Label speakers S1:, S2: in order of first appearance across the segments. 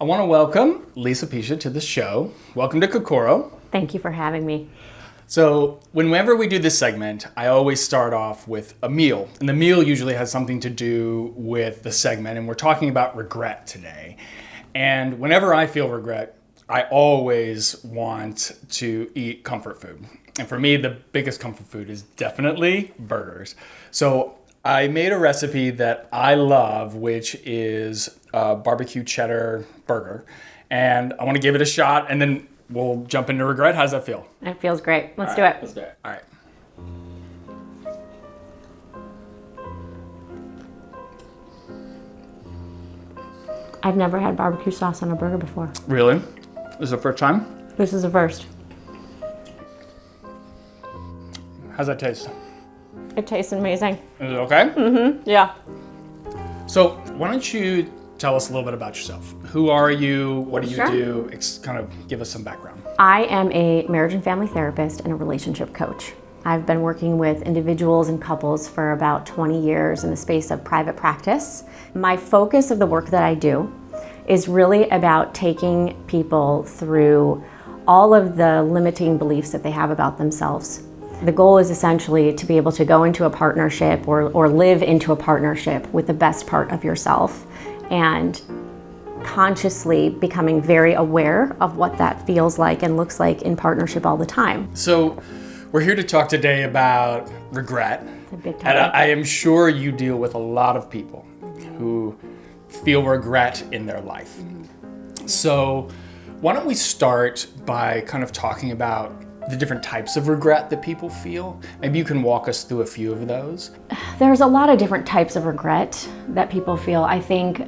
S1: I want to welcome Lisa Pisha to the show. Welcome to Kokoro.
S2: Thank you for having me.
S1: So whenever we do this segment, I always start off with a meal. And the meal usually has something to do with the segment. And we're talking about regret today. And whenever I feel regret, I always want to eat comfort food. And for me, the biggest comfort food is definitely burgers. So I made a recipe that I love, which is a barbecue cheddar burger. And I want to give it a shot, and then we'll jump into regret. How does that feel?
S2: It feels great. Let's do it.
S1: Let's do it. All right.
S2: I've never had barbecue sauce on a burger before.
S1: Really? This is the first time?
S2: This is the first.
S1: How's that taste?
S2: It tastes amazing.
S1: Is it okay?
S2: Mm-hmm. Yeah.
S1: So why don't you tell us a little bit about yourself? Who are you? What do you
S2: Sure.
S1: do? Kind of give us some background.
S2: I am a marriage and family therapist and a relationship coach. I've been working with individuals and couples for about 20 years in the space of private practice. My focus of the work that I do is really about taking people through all of the limiting beliefs that they have about themselves. The goal is essentially to be able to go into a partnership or live into a partnership with the best part of yourself and consciously becoming very aware of what that feels like and looks like in partnership all the time.
S1: So we're here to talk today about regret.
S2: It's a big
S1: And
S2: topic.
S1: I am sure you deal with a lot of people who feel regret in their life. So why don't we start by kind of talking about the different types of regret that people feel? Maybe you can walk us through a few of those.
S2: There's a lot of different types of regret that people feel. I think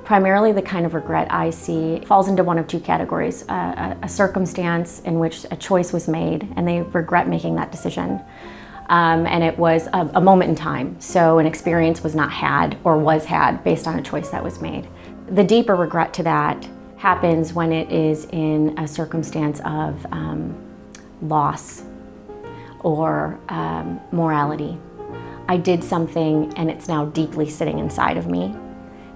S2: primarily the kind of regret I see falls into one of two categories. A circumstance in which a choice was made and they regret making that decision. And it was a moment in time. So an experience was not had or was had based on a choice that was made. The deeper regret to that happens when it is in a circumstance of loss or morality. I did something and it's now deeply sitting inside of me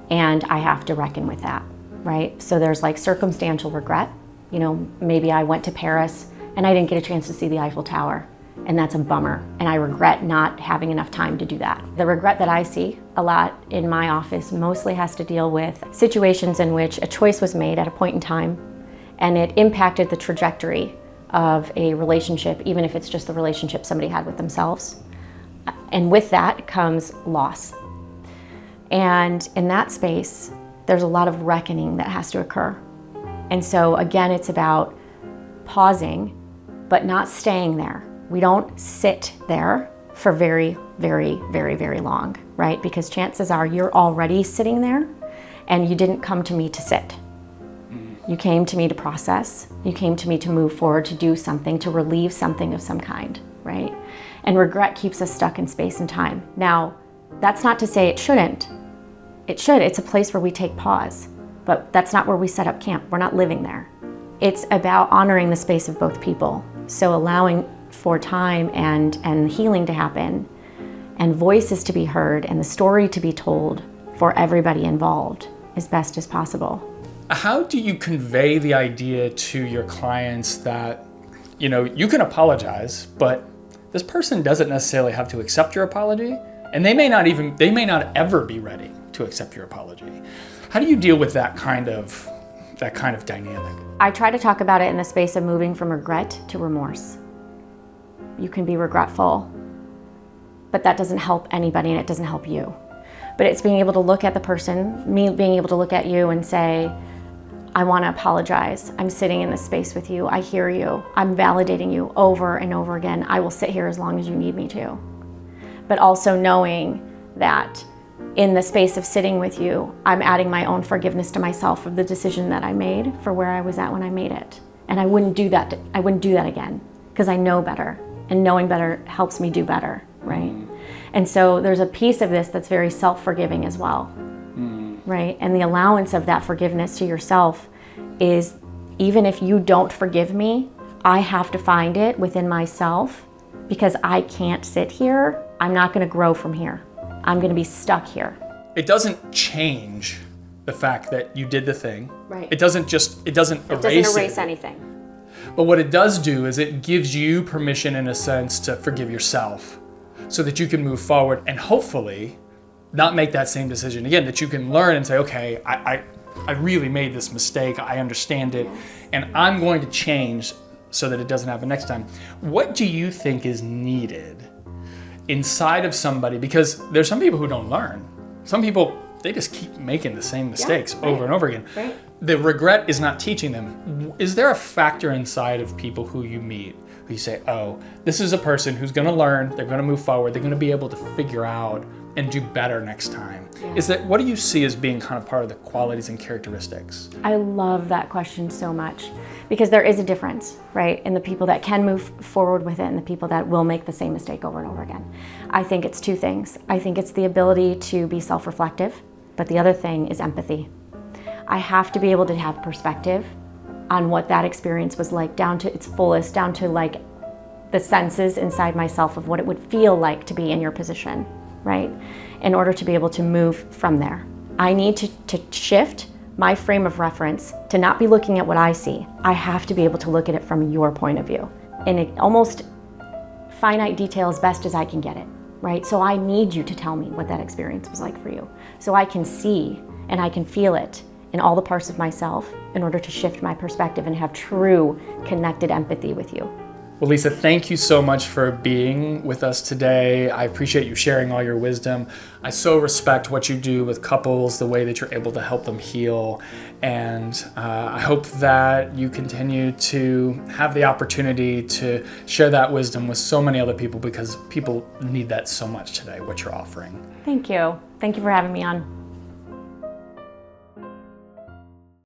S2: and I have to reckon with that, right? So there's like circumstantial regret. You know, maybe I went to Paris and I didn't get a chance to see the Eiffel Tower, and that's a bummer, and I regret not having enough time to do that. The regret that I see a lot in my office mostly has to deal with situations in which a choice was made at a point in time and it impacted the trajectory of a relationship, even if it's just the relationship somebody had with themselves. And with that comes loss. And in that space, there's a lot of reckoning that has to occur. And so again, it's about pausing, but not staying there. We don't sit there for very, very, very, very long, right? Because chances are you're already sitting there and you didn't come to me to sit. You came to me to process. You came to me to move forward, to do something, to relieve something of some kind, right? And regret keeps us stuck in space and time. Now, that's not to say it shouldn't. It should. It's a place where we take pause, but that's not where we set up camp. We're not living there. It's about honoring the space of both people. So allowing for time and healing to happen and voices to be heard and the story to be told for everybody involved as best as possible.
S1: How do you convey the idea to your clients that, you know, you can apologize, but this person doesn't necessarily have to accept your apology, and they may not ever be ready to accept your apology. How do you deal with that kind of dynamic?
S2: I try to talk about it in the space of moving from regret to remorse. You can be regretful, but that doesn't help anybody and it doesn't help you. But it's being able to look at the person, me being able to look at you and say, I want to apologize. I'm sitting in this space with you. I hear you. I'm validating you over and over again. I will sit here as long as you need me to. But also knowing that in the space of sitting with you, I'm adding my own forgiveness to myself of the decision that I made for where I was at when I made it. And I wouldn't do that again because I know better, and knowing better helps me do better, right? And so there's a piece of this that's very self-forgiving as well. Right? And the allowance of that forgiveness to yourself is, even if you don't forgive me, I have to find it within myself because I can't sit here. I'm not going to grow from here. I'm going to be stuck here.
S1: It doesn't change the fact that you did the thing.
S2: Right.
S1: It doesn't erase
S2: anything.
S1: But what it does do is it gives you permission, in a sense, to forgive yourself so that you can move forward and hopefully not make that same decision again, that you can learn and say, okay, I really made this mistake, I understand it, and I'm going to change so that it doesn't happen next time. What do you think is needed inside of somebody? Because there's some people who don't learn. Some people, they just keep making the same mistakes over and over again.
S2: Right.
S1: The regret is not teaching them. Is there a factor inside of people who you meet who you say, oh, this is a person who's going to learn, they're going to move forward, they're going to be able to figure out and do better next time? Yeah. What do you see as being kind of part of the qualities and characteristics?
S2: I love that question so much, because there is a difference, right, in the people that can move forward with it and the people that will make the same mistake over and over again. I think it's two things. I think it's the ability to be self-reflective, but the other thing is empathy. I have to be able to have perspective on what that experience was like, down to its fullest, down to like the senses inside myself of what it would feel like to be in your position, right? In order to be able to move from there. I need to shift my frame of reference to not be looking at what I see. I have to be able to look at it from your point of view in an almost finite detail as best as I can get it, right? So I need you to tell me what that experience was like for you, so I can see and I can feel it in all the parts of myself in order to shift my perspective and have true connected empathy with you.
S1: Well, Lisa, thank you so much for being with us today. I appreciate you sharing all your wisdom. I so respect what you do with couples, the way that you're able to help them heal. And I hope that you continue to have the opportunity to share that wisdom with so many other people, because people need that so much today, what you're offering.
S2: Thank you. Thank you for having me on.